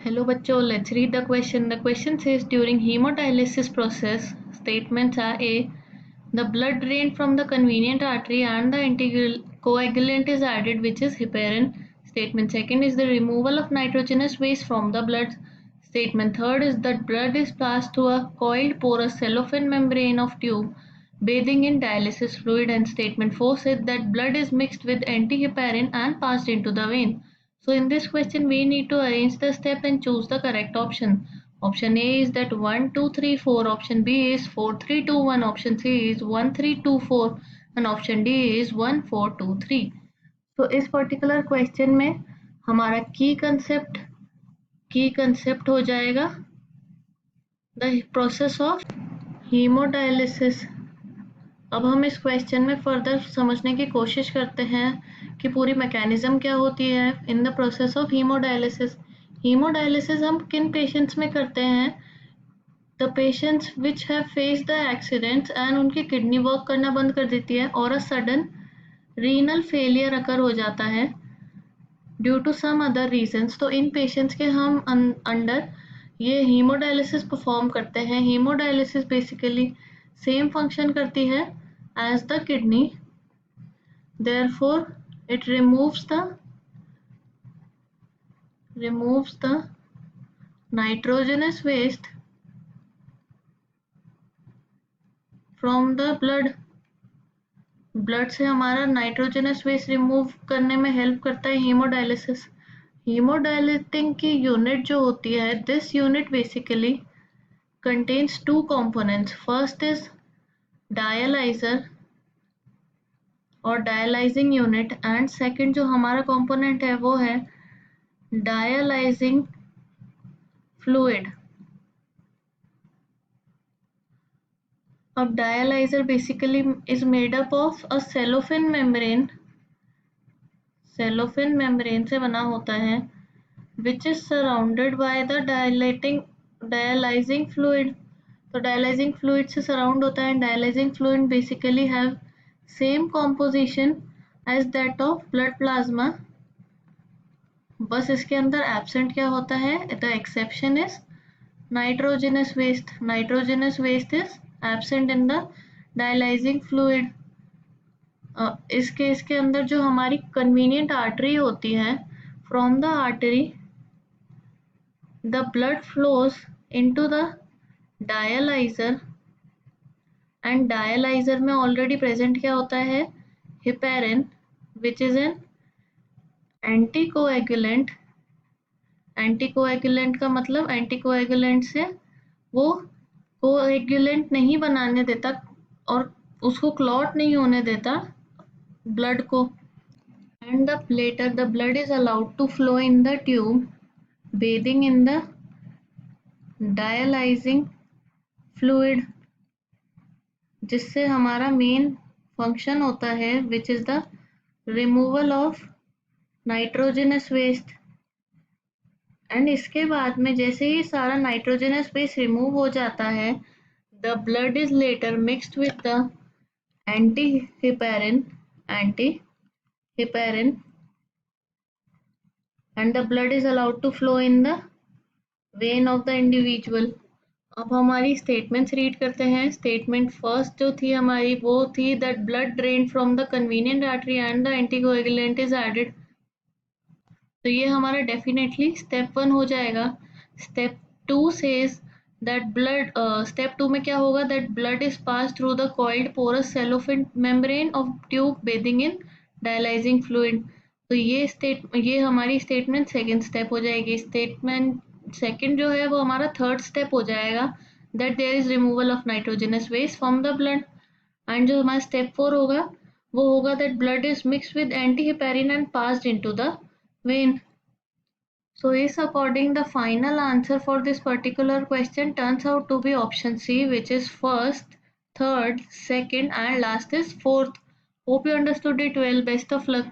Hello bachcho, let's read the question. The question says during hemodialysis process, statements are A. The blood drained from the convenient artery and the anticoagulant is added, which is heparin. Statement second is the removal of nitrogenous waste from the blood. Statement third is that blood is passed through a coiled porous cellophane membrane of tube bathing in dialysis fluid, and statement 4 said that blood is mixed with antiheparin and passed into the vein. So in this question we need to arrange the step and choose the correct option. Option A is that 1 2 3 4, option B is 4 3 2 1, option C is 1 3 2 4 and option D is 1 4 2 3. तो इस particular question में हमारा की concept हो जाएगा the process of haemodialysis. अब हम इस क्वेश्चन में फर्दर समझने की कोशिश करते हैं कि पूरी मैकेनिज्म क्या होती है in the process of haemodialysis. Haemodialysis हम किन पेशेंट्स में करते हैं? The patients which have faced the accidents and उनकी किडनी वर्क करना बंद कर देती है और a sudden renal failure occur हो जाता है due to some other reasons. तो इन पेशेंट्स के हम अंडर ये हीमोडायलिसिस परफॉर्म करते हैं। हीमोडायलिसिस बेसिकली सेम फंक्शन करती है as the kidney, therefore it removes the nitrogenous waste from the blood से हमारा नाइट्रोजनस वेस्ट रिमूव करने में हेल्प करता है हीमोडायलिसिस। हीमोडायलिटिंग की यूनिट जो होती है, this unit basically contains two components. First is dialyzer और डायलाइजिंग यूनिट एंड सेकंड जो हमारा कंपोनेंट है वो है डायलाइजिंग फ्लूइड। अब dialyser basically is made up of a cellophane membrane से बना होता है which is surrounded by the dialysing fluid. तो डायलाइजिंग फ्लूइड से सराउंड होता है। Dialysing fluid basically have same composition as that of blood plasma, बस इसके अंदर एब्सेंट क्या होता है? The exception is nitrogenous waste is absent in the dialyzing fluid। इस केस के अंदर जो हमारी कन्वीनियंट आर्टरी होती है, from the artery the blood flows into the dialyser and dialyser में ऑलरेडी प्रेजेंट क्या होता है? Heparin which is an anticoagulant. Anticoagulant का मतलब एंटीकोएगुलेंट से वो कोएगुलेंट नहीं बनाने देता और उसको क्लॉट नहीं होने देता ब्लड को। And later the blood is allowed to flow in the tube bathing in the dialyzing fluid, जिससे हमारा मेन फंक्शन होता है which is the removal of nitrogenous waste. And इसके बाद में जैसे ही सारा नाइट्रोजनस वेस्ट रिमूव हो जाता है, the blood is later mixed with the antiheparin and the blood is allowed to flow in the vein of the individual। अब हमारी स्टेटमेंट्स रीड करते हैं। स्टेटमेंट फर्स्ट जो थी हमारी वो थी that blood drain from the convenient artery and the anticoagulant is added. तो ये हमारा डेफिनेटली स्टेप 1 हो जाएगा। Step 2 says that blood step 2 में क्या होगा? That blood is pass through the coiled porous cellophane membrane of tube bathing in dialysing fluid. तो ये हमारी स्टेटमेंट सेकंड स्टेप हो जाएगी। स्टेटमेंट सेकंड जो है वो हमारा थर्ड स्टेप हो जाएगा that there is removal of nitrogenous waste from the blood. And जो हमारा स्टेप 4 होगा वो होगा that blood is mixed with antiheparin and passed into the vein। So is according the final answer for this particular question turns out to be option C, which is first, third, second and last is fourth. Hope you understood it well. Best of luck.